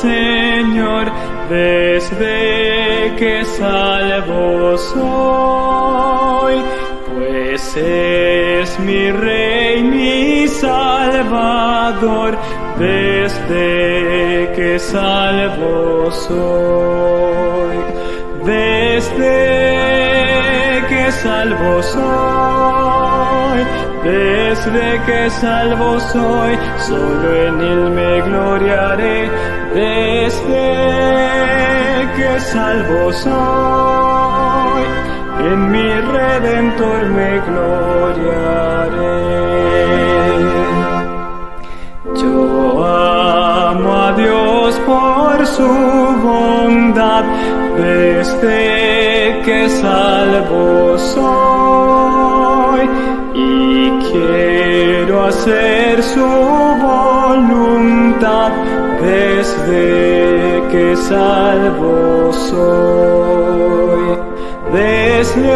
Señor, desde que salvo soy, pues es mi Rey, mi Salvador, desde que salvo soy, desde que salvo soy, desde que salvo soy, solo en Él me gloriaré, desde que salvo soy, en mi Redentor me gloriaré. Yo amo a Dios por su bondad, desde que salvo soy, y quiero hacer su voluntad, desde que salvo soy, desde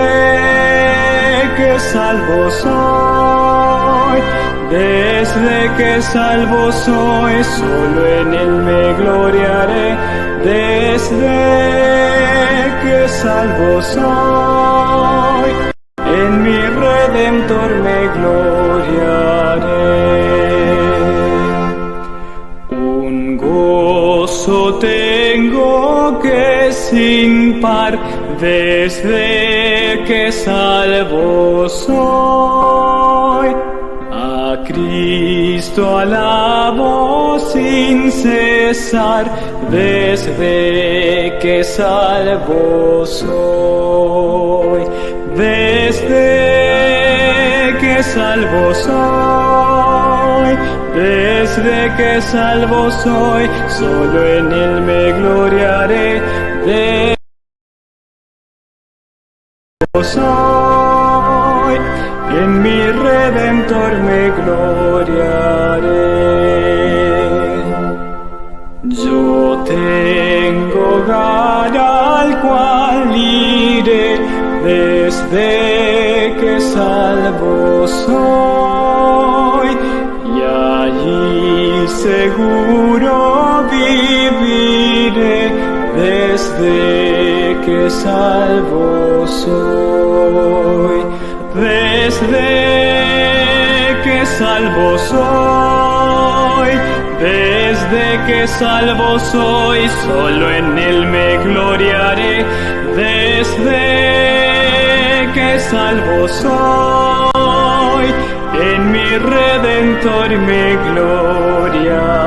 que salvo soy, desde que salvo soy, solo en Él me gloriaré, desde que salvo soy, en mi Redentor me gloriaré. Un gozo tengo que sin par, desde que salvo soy, a Cristo alabo sin cesar, desde que salvo soy, desde que salvo soy, desde que salvo soy, solo en Él me gloriaré, desde que soy, en mi Redentor me gloriaré. Yo tengo hogar al cual iré, desde que salvo soy, y allí seguro viviré, desde que salvo soy, desde que salvo soy, desde que salvo soy, solo en Él me gloriaré, desde que salvo soy, en mi Redentor me gloriaré.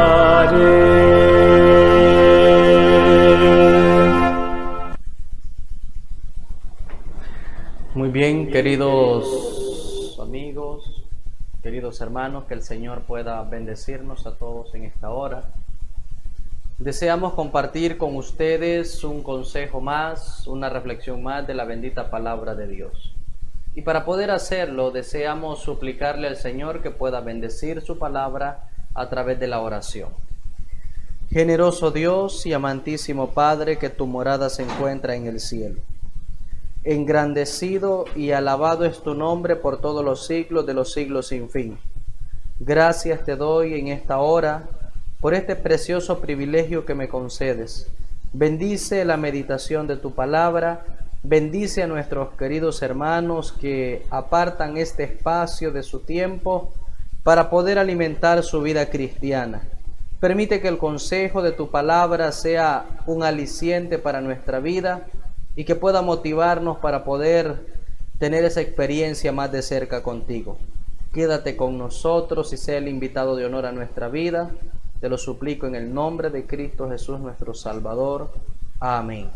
Muy bien, queridos amigos, queridos hermanos, que el Señor pueda bendecirnos a todos en esta hora. Deseamos compartir con ustedes un consejo más, una reflexión más de la bendita palabra de Dios. Y para poder hacerlo, deseamos suplicarle al Señor que pueda bendecir su palabra a través de la oración. Generoso Dios y amantísimo Padre, que tu morada se encuentra en el cielo. Engrandecido y alabado es tu nombre por todos los siglos de los siglos sin fin. Gracias te doy en esta hora por este precioso privilegio que me concedes. Bendice la meditación de tu palabra, bendice a nuestros queridos hermanos que apartan este espacio de su tiempo para poder alimentar su vida cristiana. Permite que el consejo de tu palabra sea un aliciente para nuestra vida y que pueda motivarnos para poder tener esa experiencia más de cerca contigo. Quédate con nosotros y sea el invitado de honor a nuestra vida. Te lo suplico en el nombre de Cristo Jesús, nuestro Salvador. Amén.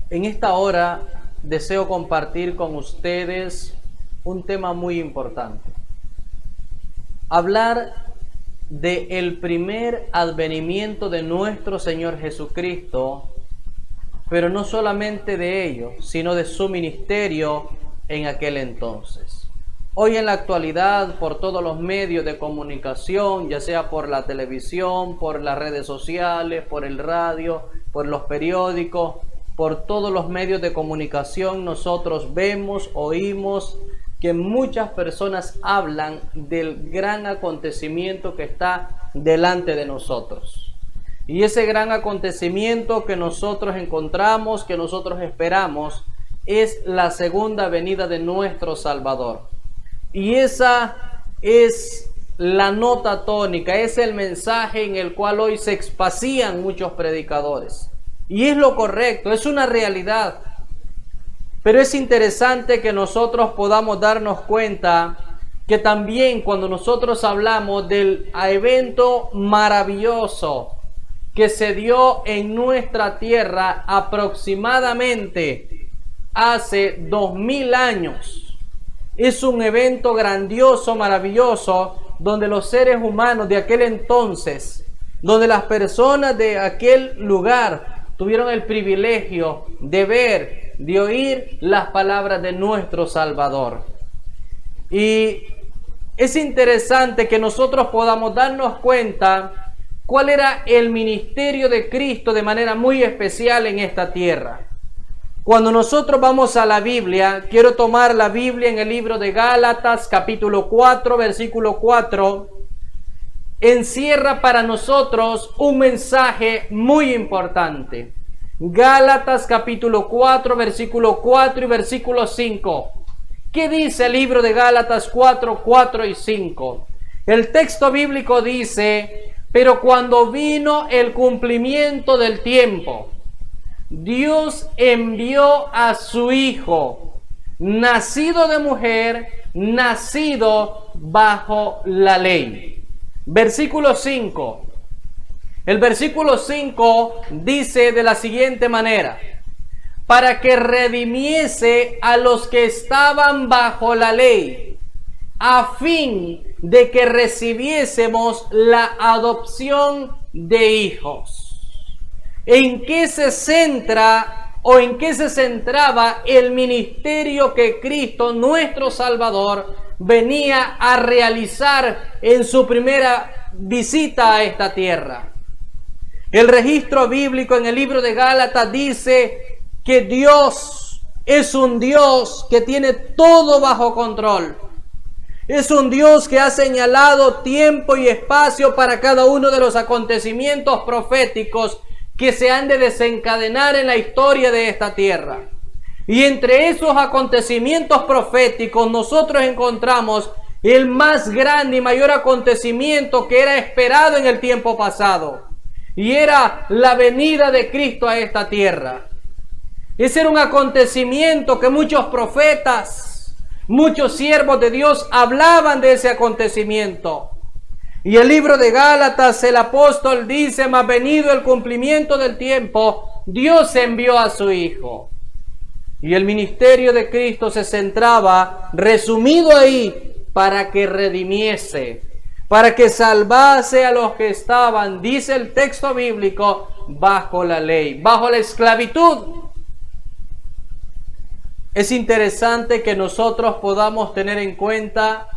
En esta hora deseo compartir con ustedes un tema muy importante. Hablar del primer advenimiento de nuestro Señor Jesucristo, pero no solamente de ello, sino de su ministerio en aquel entonces. Hoy en la actualidad, por todos los medios de comunicación, ya sea por la televisión, por las redes sociales, por el radio, por los periódicos, por todos los medios de comunicación, nosotros vemos, oímos que muchas personas hablan del gran acontecimiento que está delante de nosotros. Y ese gran acontecimiento que nosotros encontramos, que nosotros esperamos, es la segunda venida de nuestro Salvador. Y esa es la nota tónica, es el mensaje en el cual hoy se expacían muchos predicadores. Y es lo correcto, es una realidad. Pero es interesante que nosotros podamos darnos cuenta que también cuando nosotros hablamos del evento maravilloso que se dio en nuestra tierra aproximadamente hace 2000 años, es un evento grandioso, maravilloso, donde los seres humanos de aquel entonces, donde las personas de aquel lugar tuvieron el privilegio de ver, de oír las palabras de nuestro Salvador. Y es interesante que nosotros podamos darnos cuenta cuál era el ministerio de Cristo de manera muy especial en esta tierra. Cuando nosotros vamos a la Biblia, quiero tomar la Biblia en el libro de Gálatas, capítulo 4, versículo 4, encierra para nosotros un mensaje muy importante. Gálatas, capítulo 4, versículo 4 y versículo 5. ¿Qué dice el libro de Gálatas 4, 4 y 5? El texto bíblico dice: pero cuando vino el cumplimiento del tiempo, Dios envió a su Hijo, nacido de mujer, nacido bajo la ley. Versículo 5. El versículo 5 dice de la siguiente manera: para que redimiese a los que estaban bajo la ley, a fin de que recibiésemos la adopción de hijos. ¿En qué se centra o en qué se centraba el ministerio que Cristo, nuestro Salvador, venía a realizar en su primera visita a esta tierra? El registro bíblico en el libro de Gálatas dice que Dios es un Dios que tiene todo bajo control. Es un Dios que ha señalado tiempo y espacio para cada uno de los acontecimientos proféticos que se han de desencadenar en la historia de esta tierra. Y entre esos acontecimientos proféticos nosotros encontramos el más grande y mayor acontecimiento que era esperado en el tiempo pasado, y era la venida de Cristo a esta tierra. Ese era un acontecimiento que muchos profetas, muchos siervos de Dios hablaban de ese acontecimiento. Y el libro de Gálatas, el apóstol dice: mas venido el cumplimiento del tiempo, Dios envió a su Hijo. Y el ministerio de Cristo se centraba, resumido ahí, para que redimiese, para que salvase a los que estaban, dice el texto bíblico, bajo la ley, bajo la esclavitud. Es interesante que nosotros podamos tener en cuenta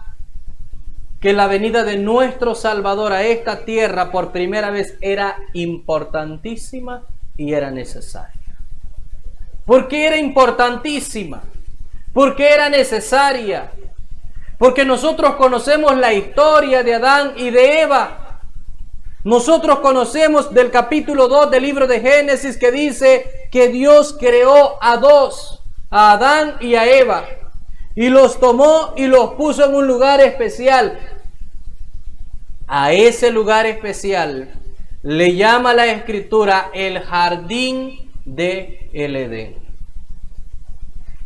que la venida de nuestro Salvador a esta tierra por primera vez era importantísima y era necesaria. ¿Por qué era importantísima? ¿Por qué era necesaria? Porque nosotros conocemos la historia de Adán y de Eva. Nosotros conocemos del capítulo 2 del libro de Génesis que dice que Dios creó a dos, a Adán y a Eva, y los tomó y los puso en un lugar especial. A ese lugar especial le llama la Escritura el jardín de el Edén.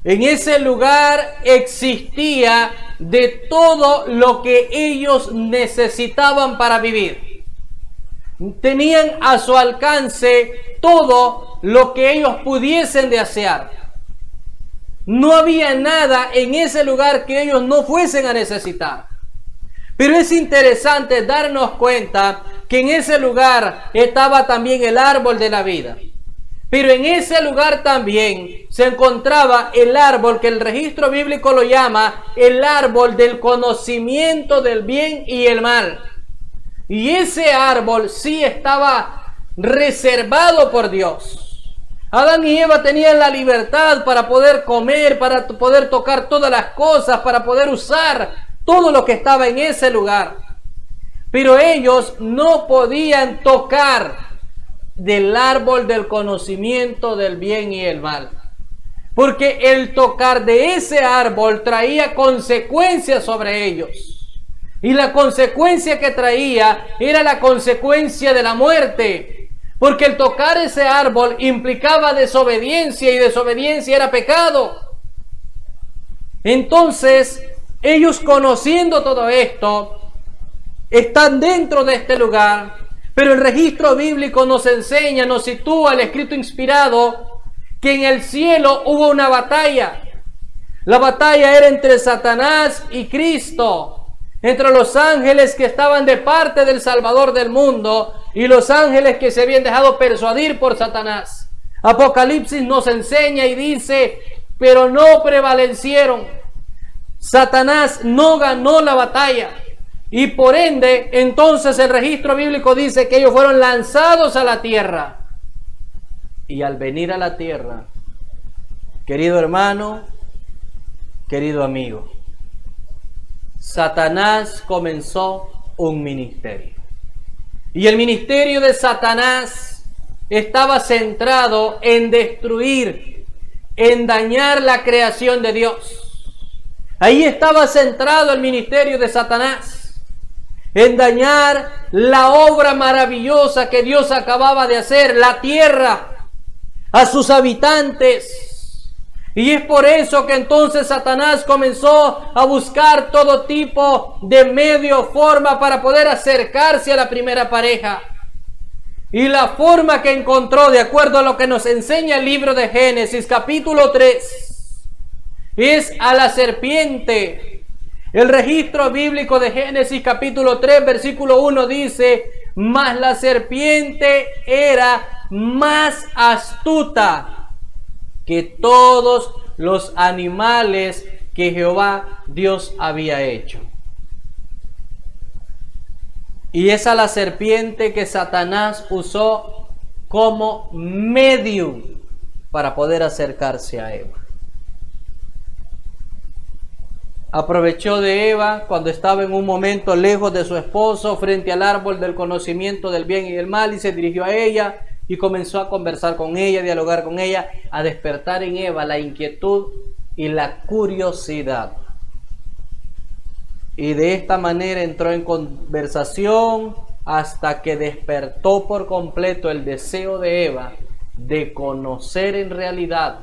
En ese lugar existía de todo lo que ellos necesitaban para vivir. Tenían a su alcance todo lo que ellos pudiesen desear. No había nada en ese lugar que ellos no fuesen a necesitar. Pero es interesante darnos cuenta que en ese lugar estaba también el árbol de la vida. Pero en ese lugar también se encontraba el árbol que el registro bíblico lo llama el árbol del conocimiento del bien y el mal. Y ese árbol sí estaba reservado por Dios. Adán y Eva tenían la libertad para poder comer, para poder tocar todas las cosas, para poder usar todo lo que estaba en ese lugar. Pero ellos no podían tocar del árbol del conocimiento del bien y el mal. Porque el tocar de ese árbol traía consecuencias sobre ellos. Y la consecuencia que traía era la consecuencia de la muerte. Porque el tocar ese árbol implicaba desobediencia y desobediencia era pecado. Entonces, ellos conociendo todo esto, están dentro de este lugar, pero el registro bíblico nos enseña, nos sitúa el escrito inspirado, que en el cielo hubo una batalla. La batalla era entre Satanás y Cristo, entre los ángeles que estaban de parte del Salvador del mundo y los ángeles que se habían dejado persuadir por Satanás. Apocalipsis nos enseña y dice, pero no prevalecieron. Satanás no ganó la batalla. Y por ende, entonces el registro bíblico dice que ellos fueron lanzados a la tierra. Y al venir a la tierra, querido hermano, querido amigo, Satanás comenzó un ministerio. Y el ministerio de Satanás estaba centrado en destruir, en dañar la creación de Dios. Ahí estaba centrado el ministerio de Satanás, en dañar la obra maravillosa que Dios acababa de hacer, la tierra, a sus habitantes. Y es por eso que entonces Satanás comenzó a buscar todo tipo de medio, forma para poder acercarse a la primera pareja. Y la forma que encontró, de acuerdo a lo que nos enseña el libro de Génesis, capítulo 3, es a la serpiente. El registro bíblico de Génesis capítulo 3, versículo 1 dice, mas la serpiente era más astuta que todos los animales que Jehová Dios había hecho. Y es a la serpiente que Satanás usó como medio para poder acercarse a Eva. Aprovechó de Eva cuando estaba en un momento lejos de su esposo, frente al árbol del conocimiento del bien y del mal, y se dirigió a ella y comenzó a conversar con ella, a dialogar con ella, a despertar en Eva la inquietud y la curiosidad. Y de esta manera entró en conversación hasta que despertó por completo el deseo de Eva de conocer en realidad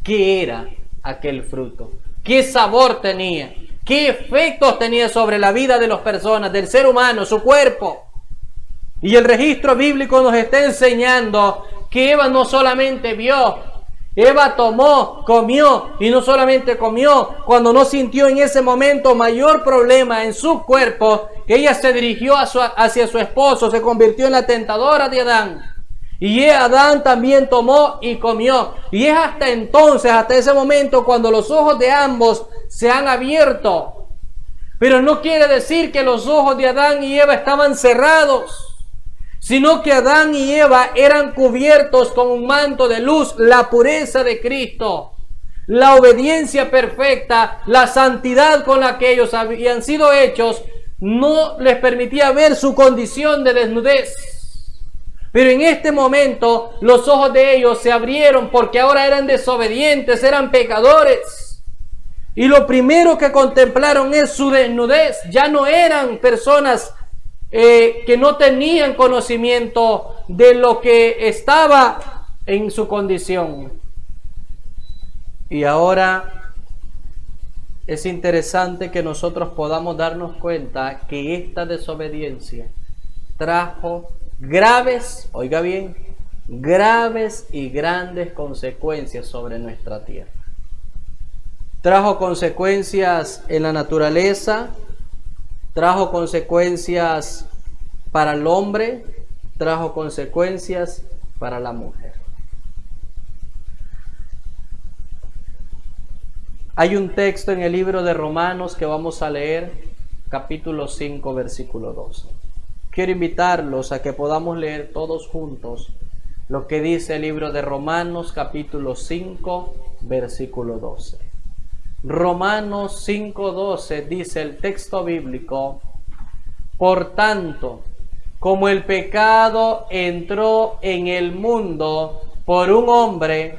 qué era aquel fruto, qué sabor tenía, qué efectos tenía sobre la vida de las personas, del ser humano, su cuerpo. Y el registro bíblico nos está enseñando que Eva no solamente vio, Eva tomó, comió, y no solamente comió, cuando no sintió en ese momento mayor problema en su cuerpo, ella se dirigió hacia su esposo, se convirtió en la tentadora de Adán. Y Adán también tomó y comió. Y es hasta entonces, hasta ese momento, cuando los ojos de ambos se han abierto. Pero no quiere decir que los ojos de Adán y Eva estaban cerrados, sino que Adán y Eva eran cubiertos con un manto de luz, la pureza de Cristo, la obediencia perfecta, la santidad con la que ellos habían sido hechos, no les permitía ver su condición de desnudez. Pero en este momento los ojos de ellos se abrieron porque ahora eran desobedientes, eran pecadores. Y lo primero que contemplaron es su desnudez. Ya no eran personas que no tenían conocimiento de lo que estaba en su condición. Y ahora es interesante que nosotros podamos darnos cuenta que esta desobediencia trajo graves, oiga bien, graves y grandes consecuencias sobre nuestra tierra. Trajo consecuencias en la naturaleza, trajo consecuencias para el hombre, trajo consecuencias para la mujer. Hay un texto en el libro de Romanos que vamos a leer, capítulo 5, versículo 12. Quiero invitarlos a que podamos leer todos juntos lo que dice el libro de Romanos, capítulo 5, versículo 12. Romanos 5:12 dice el texto bíblico: por tanto, como el pecado entró en el mundo por un hombre,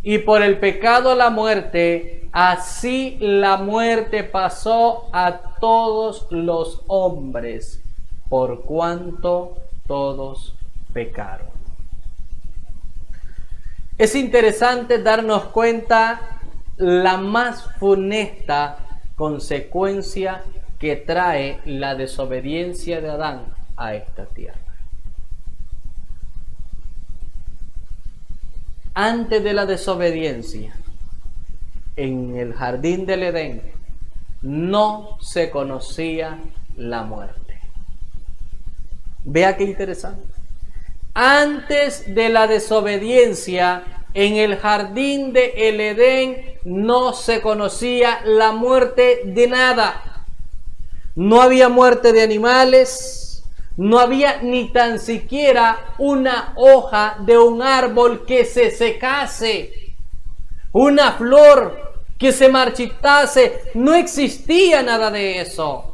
y por el pecado la muerte, así la muerte pasó a todos los hombres, por cuanto todos pecaron. Es interesante darnos cuenta la más funesta consecuencia que trae la desobediencia de Adán a esta tierra. Antes de la desobediencia, en el jardín del Edén, no se conocía la muerte. Vea qué interesante. Antes de la desobediencia, en el jardín del Edén no se conocía la muerte de nada. No había muerte de animales, no había ni tan siquiera una hoja de un árbol que se secase, una flor que se marchitase. No existía nada de eso.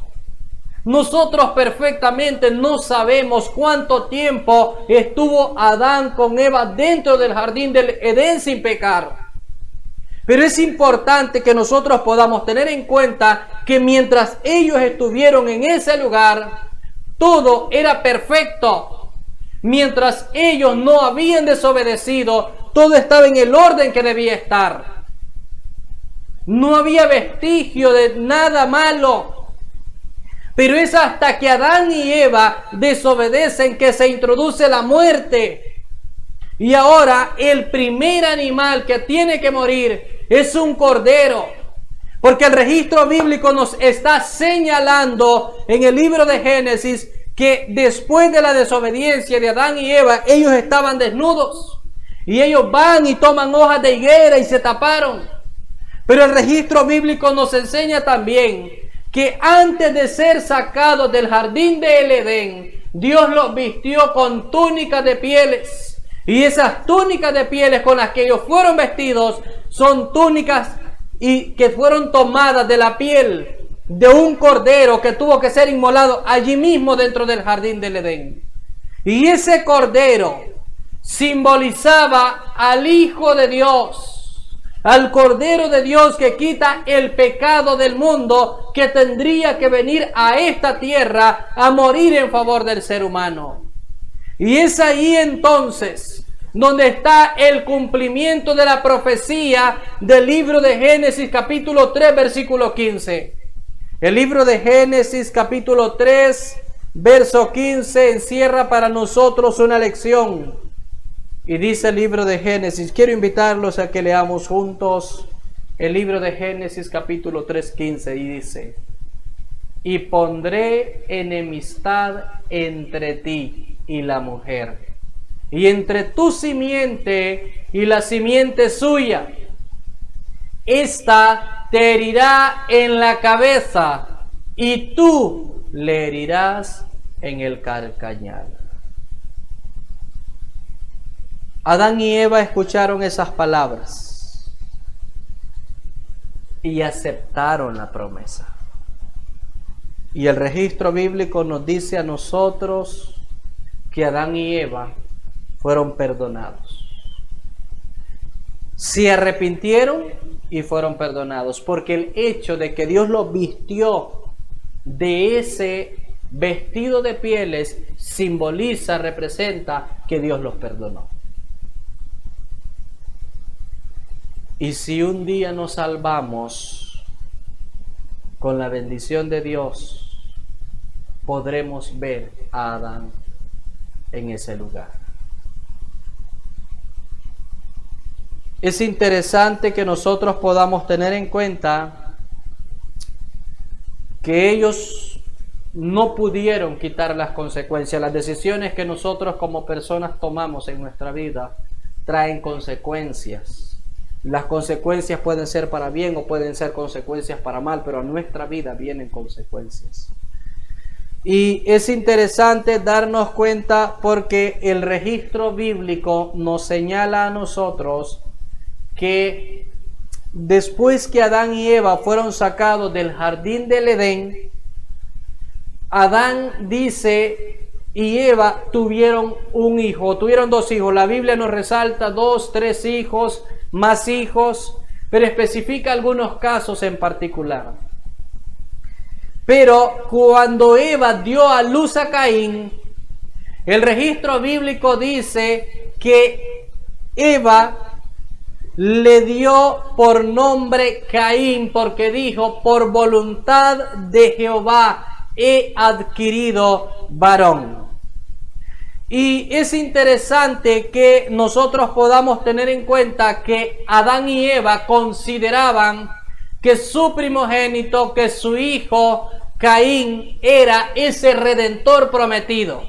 Nosotros perfectamente no sabemos cuánto tiempo estuvo Adán con Eva dentro del jardín del Edén sin pecar. Pero es importante que nosotros podamos tener en cuenta que mientras ellos estuvieron en ese lugar, todo era perfecto. Mientras ellos no habían desobedecido, todo estaba en el orden que debía estar. No había vestigio de nada malo. Pero es hasta que Adán y Eva desobedecen que se introduce la muerte. Y ahora el primer animal que tiene que morir es un cordero. Porque el registro bíblico nos está señalando en el libro de Génesis que después de la desobediencia de Adán y Eva, ellos estaban desnudos. Y ellos van y toman hojas de higuera y se taparon. Pero el registro bíblico nos enseña también que antes de ser sacados del jardín del Edén, Dios los vistió con túnicas de pieles. Y esas túnicas de pieles con las que ellos fueron vestidos son túnicas y que fueron tomadas de la piel de un cordero que tuvo que ser inmolado allí mismo dentro del jardín del Edén. Y ese cordero simbolizaba al Hijo de Dios, al Cordero de Dios que quita el pecado del mundo, que tendría que venir a esta tierra a morir en favor del ser humano. Y es ahí entonces donde está el cumplimiento de la profecía del libro de Génesis capítulo 3 versículo 15. El libro de Génesis capítulo 3 verso 15 encierra para nosotros una lección. Y dice el libro de Génesis, quiero invitarlos a que leamos juntos el libro de Génesis capítulo 3:15 y dice: y pondré enemistad entre ti y la mujer, y entre tu simiente y la simiente suya. Esta te herirá en la cabeza y tú le herirás en el calcañar. Adán y Eva escucharon esas palabras y aceptaron la promesa. Y el registro bíblico nos dice a nosotros que Adán y Eva fueron perdonados. Se arrepintieron y fueron perdonados, porque el hecho de que Dios los vistió de ese vestido de pieles simboliza, representa que Dios los perdonó. Y si un día nos salvamos con la bendición de Dios, podremos ver a Adán en ese lugar. Es interesante que nosotros podamos tener en cuenta que ellos no pudieron quitar las consecuencias. Las decisiones que nosotros como personas tomamos en nuestra vida traen consecuencias. Las consecuencias pueden ser para bien o pueden ser consecuencias para mal, pero a nuestra vida vienen consecuencias. Y es interesante darnos cuenta porque el registro bíblico nos señala a nosotros que después que Adán y Eva fueron sacados del jardín del Edén, Adán dice y Eva tuvieron un hijo, tuvieron dos hijos. La Biblia nos resalta 2, 3 hijos, más hijos, pero especifica algunos casos en particular. Pero cuando Eva dio a luz a Caín, el registro bíblico dice que Eva le dio por nombre Caín, porque dijo: por voluntad de Jehová he adquirido varón. Y es interesante que nosotros podamos tener en cuenta que Adán y Eva consideraban que su primogénito, que su hijo Caín era ese redentor prometido.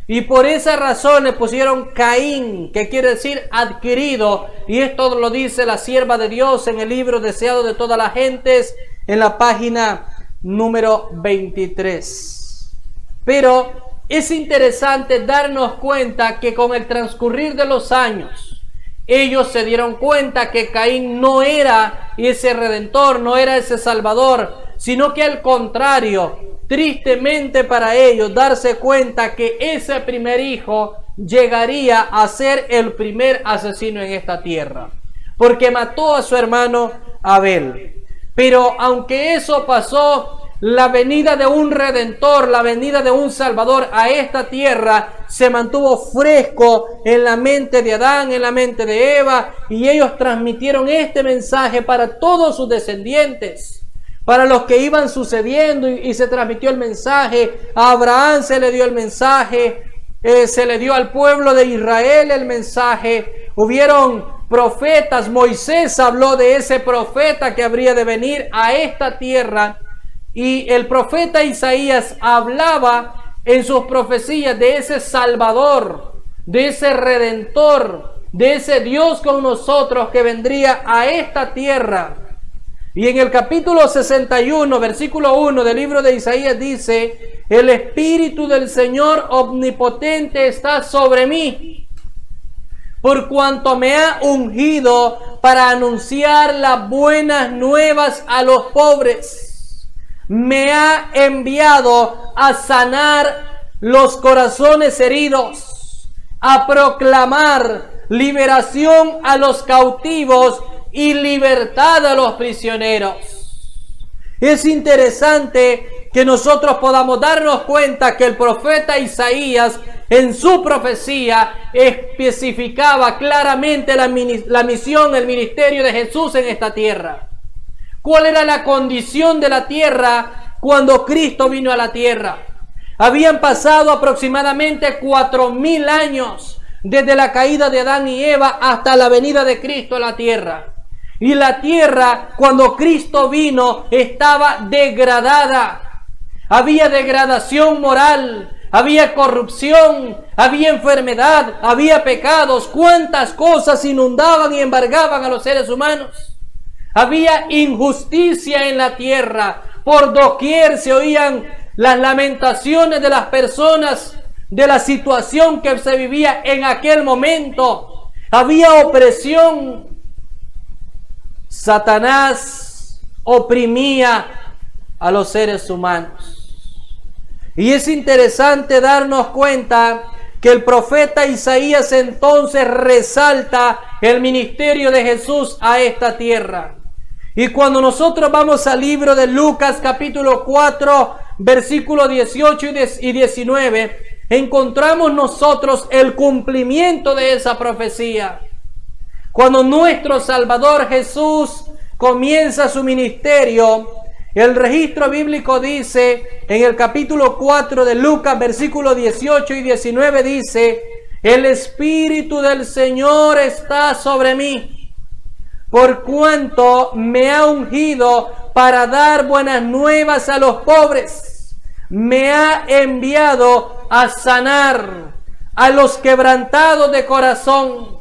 Y por esa razón le pusieron Caín, que quiere decir adquirido. Y esto lo dice la sierva de Dios en el libro Deseado de todas las gentes, en la página número 23. Pero es interesante darnos cuenta que con el transcurrir de los años, ellos se dieron cuenta que Caín no era ese redentor, no era ese salvador, sino que al contrario, tristemente para ellos, darse cuenta que ese primer hijo llegaría a ser el primer asesino en esta tierra, porque mató a su hermano Abel. Pero aunque eso pasó, la venida de un redentor, la venida de un salvador a esta tierra se mantuvo fresco en la mente de Adán, en la mente de Eva, y ellos transmitieron este mensaje para todos sus descendientes, para los que iban sucediendo, y se transmitió el mensaje. A Abraham se le dio el mensaje, se le dio al pueblo de Israel el mensaje. Hubieron profetas, Moisés habló de ese profeta que habría de venir a esta tierra, y el profeta Isaías hablaba en sus profecías de ese Salvador, de ese Redentor, de ese Dios con nosotros que vendría a esta tierra. Y en el capítulo 61, versículo 1 del libro de Isaías dice: el Espíritu del Señor omnipotente está sobre mí, por cuanto me ha ungido para anunciar las buenas nuevas a los pobres. Me ha enviado a sanar los corazones heridos, a proclamar liberación a los cautivos y libertad a los prisioneros. Es interesante que nosotros podamos darnos cuenta que el profeta Isaías en su profecía especificaba claramente la misión, el ministerio de Jesús en esta tierra. ¿Cuál era la condición de la tierra cuando Cristo vino a la tierra? Habían pasado aproximadamente 4000 años desde la caída de Adán y Eva hasta la venida de Cristo a la tierra. Y la tierra, cuando Cristo vino, estaba degradada. Había degradación moral, había corrupción, había enfermedad, había pecados. ¿Cuántas cosas inundaban y embargaban a los seres humanos? Había injusticia en la tierra. Por doquier se oían las lamentaciones de las personas de la situación que se vivía en aquel momento. Había opresión. Satanás oprimía a los seres humanos. Y es interesante darnos cuenta que el profeta Isaías entonces resalta el ministerio de Jesús a esta tierra. Y cuando nosotros vamos al libro de Lucas capítulo 4, versículos 18 y 19, encontramos nosotros el cumplimiento de esa profecía. Cuando nuestro Salvador Jesús comienza su ministerio, el registro bíblico dice, en el capítulo 4 de Lucas, versículos 18 y 19, dice: el Espíritu del Señor está sobre mí, por cuanto me ha ungido para dar buenas nuevas a los pobres. Me ha enviado a sanar a los quebrantados de corazón,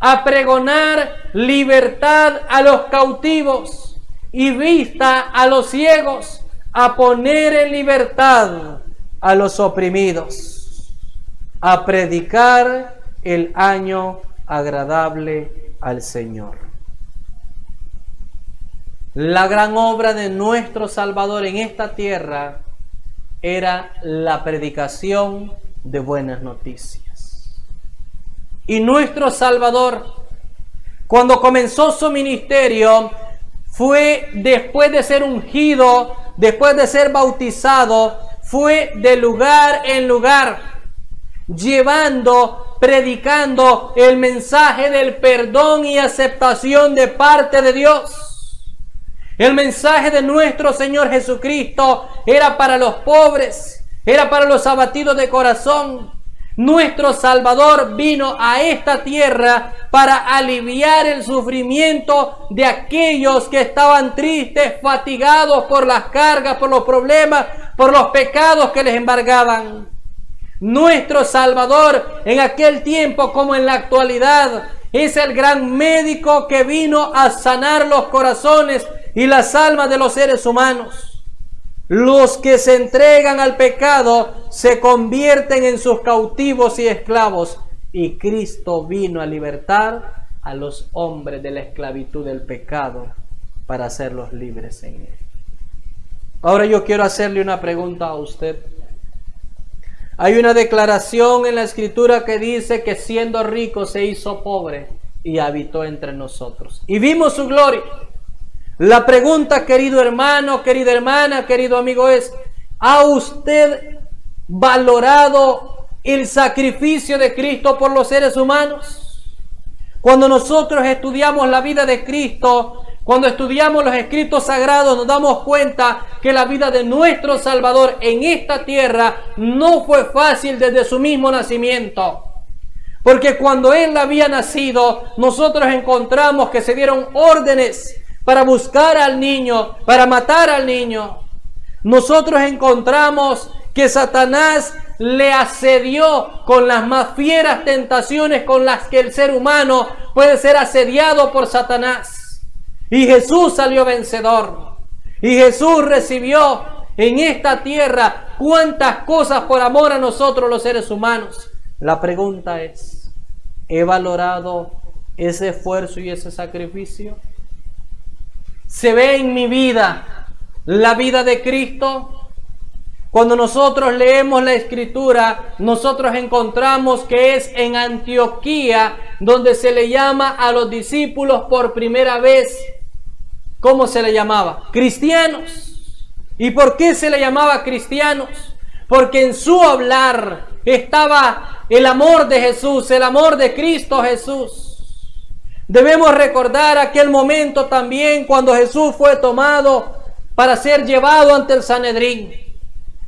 a pregonar libertad a los cautivos y vista a los ciegos, a poner en libertad a los oprimidos, a predicar el año agradable al Señor. La gran obra de nuestro Salvador en esta tierra era la predicación de buenas noticias. Y nuestro Salvador, cuando comenzó su ministerio, fue después de ser ungido, después de ser bautizado, fue de lugar en lugar, llevando, predicando el mensaje del perdón y aceptación de parte de Dios. El mensaje de nuestro Señor Jesucristo era para los pobres, era para los abatidos de corazón. Nuestro Salvador vino a esta tierra para aliviar el sufrimiento de aquellos que estaban tristes, fatigados por las cargas, por los problemas, por los pecados que les embargaban. Nuestro Salvador en aquel tiempo como en la actualidad es el gran médico que vino a sanar los corazones y las almas de los seres humanos. Los que se entregan al pecado se convierten en sus cautivos y esclavos, y Cristo vino a libertar a los hombres de la esclavitud del pecado para hacerlos libres en él. Ahora yo quiero hacerle una pregunta a usted. Hay una declaración en la Escritura que dice que siendo rico se hizo pobre y habitó entre nosotros. Y vimos su gloria. La pregunta, querido hermano, querida hermana, querido amigo, es: ¿ha usted valorado el sacrificio de Cristo por los seres humanos? Cuando nosotros estudiamos la vida de Cristo, cuando estudiamos los escritos sagrados, nos damos cuenta que la vida de nuestro Salvador en esta tierra no fue fácil desde su mismo nacimiento. Porque cuando Él había nacido, nosotros encontramos que se dieron órdenes para buscar al niño, para matar al niño. Nosotros encontramos que Satanás le asedió con las más fieras tentaciones con las que el ser humano puede ser asediado por Satanás. Y Jesús salió vencedor. Y Jesús recibió en esta tierra cuántas cosas por amor a nosotros los seres humanos. La pregunta es: ¿he valorado ese esfuerzo y ese sacrificio? ¿Se ve en mi vida la vida de Cristo? Cuando nosotros leemos la Escritura, nosotros encontramos que es en Antioquía donde se le llama a los discípulos por primera vez. ¿Cómo se le llamaba? Cristianos. ¿Y por qué se le llamaba cristianos? Porque en su hablar estaba el amor de Jesús, el amor de Cristo Jesús. Debemos recordar aquel momento también cuando Jesús fue tomado para ser llevado ante el Sanedrín.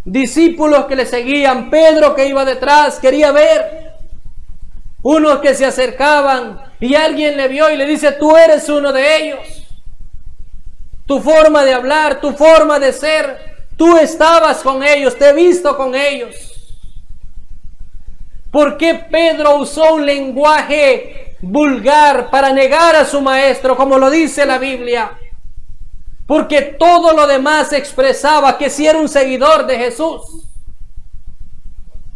Discípulos que le seguían, Pedro que iba detrás, quería ver. Unos que se acercaban y alguien le vio y le dice: tú eres uno de ellos. Tu forma de hablar, tu forma de ser, tú estabas con ellos, te he visto con ellos. ¿Por qué Pedro usó un lenguaje vulgar para negar a su maestro, como lo dice la Biblia? Porque todo lo demás expresaba que sí era un seguidor de Jesús.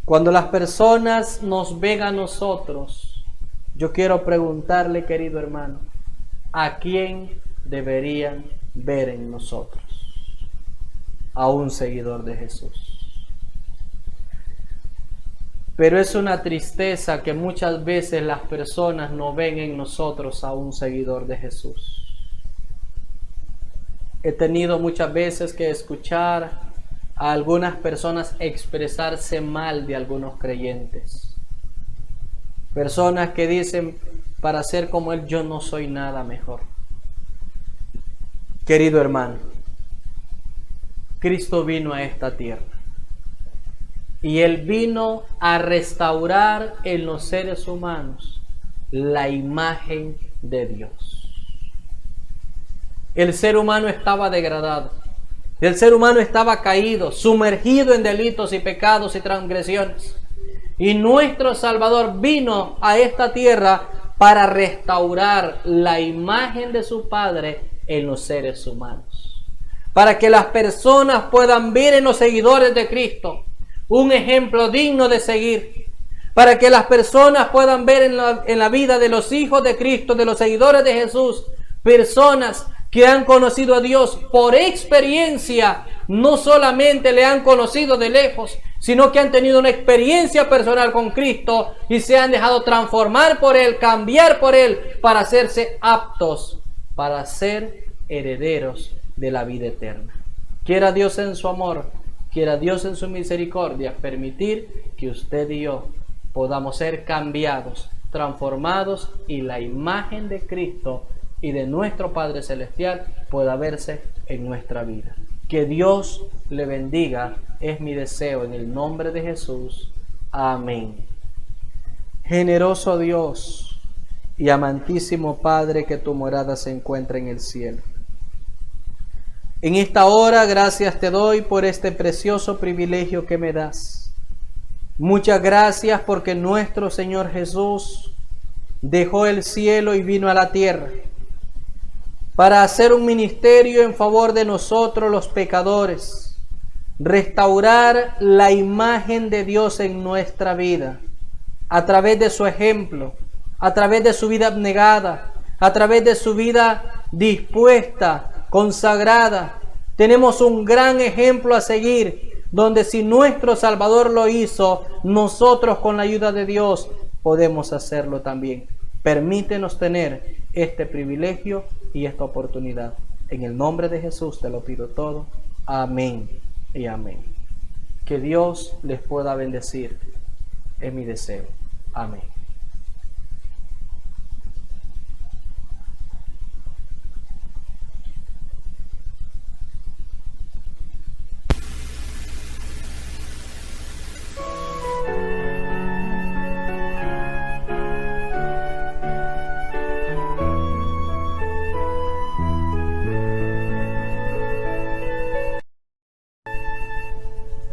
Cuando las personas nos ven a nosotros, yo quiero preguntarle, querido hermano, ¿a quién deberían ver en nosotros? A un seguidor de Jesús. Pero es una tristeza que muchas veces las personas no ven en nosotros a un seguidor de Jesús. He tenido muchas veces que escuchar a algunas personas expresarse mal de algunos creyentes. Personas que dicen: para ser como Él yo no soy nada mejor. Querido hermano, Cristo vino a esta tierra. Y Él vino a restaurar en los seres humanos la imagen de Dios. El ser humano estaba degradado. El ser humano estaba caído, sumergido en delitos y pecados y transgresiones. Y nuestro Salvador vino a esta tierra para restaurar la imagen de su Padre en los seres humanos. Para que las personas puedan ver en los seguidores de Cristo un ejemplo digno de seguir, para que las personas puedan ver en la vida de los hijos de Cristo, de los seguidores de Jesús, personas que han conocido a Dios por experiencia, no solamente le han conocido de lejos, sino que han tenido una experiencia personal con Cristo y se han dejado transformar por Él, cambiar por Él, para hacerse aptos para ser herederos de la vida eterna. Quiera Dios en su amor, quiera Dios en su misericordia permitir que usted y yo podamos ser cambiados, transformados, y la imagen de Cristo y de nuestro Padre Celestial pueda verse en nuestra vida. Que Dios le bendiga, es mi deseo en el nombre de Jesús. Amén. Generoso Dios y amantísimo Padre, que tu morada se encuentra en el cielo. En esta hora, gracias te doy por este precioso privilegio que me das. Muchas gracias porque nuestro Señor Jesús dejó el cielo y vino a la tierra para hacer un ministerio en favor de nosotros los pecadores, restaurar la imagen de Dios en nuestra vida, a través de su ejemplo, a través de su vida abnegada, a través de su vida dispuesta, consagrada. Tenemos un gran ejemplo a seguir, donde si nuestro Salvador lo hizo, nosotros con la ayuda de Dios podemos hacerlo también. Permítenos tener este privilegio y esta oportunidad. En el nombre de Jesús te lo pido todo. Amén y amén. Que Dios les pueda bendecir. Es mi deseo. Amén.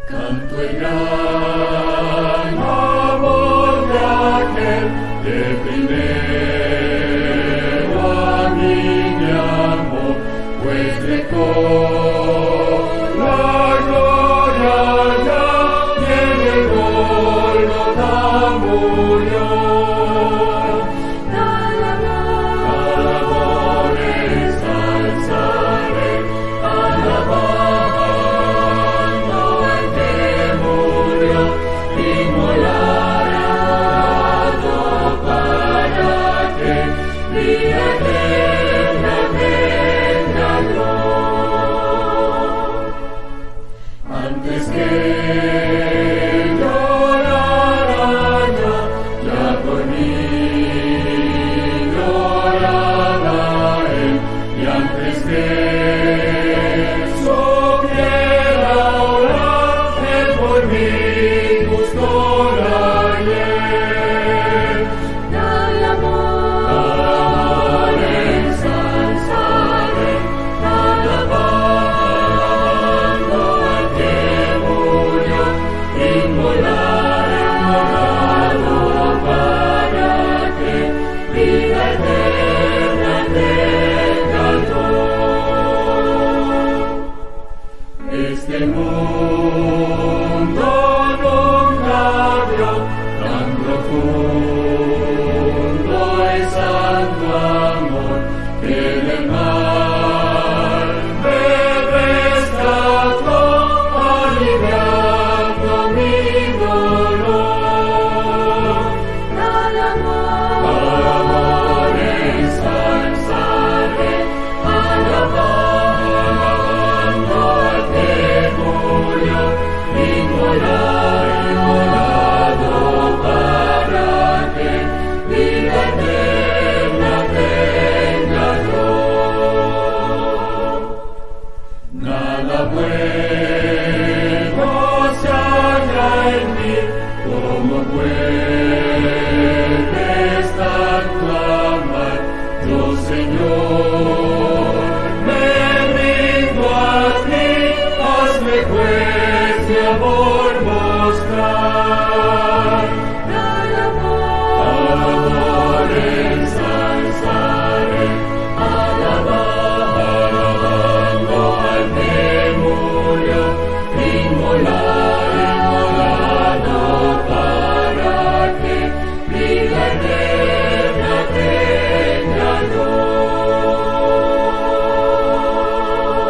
Canto el gran amor de aquel que primero a mí me amó, pues dejó la gloria ya y en el Gólgota murió. Al amor ensalzaré, alabando al que murió, inmolado para que viva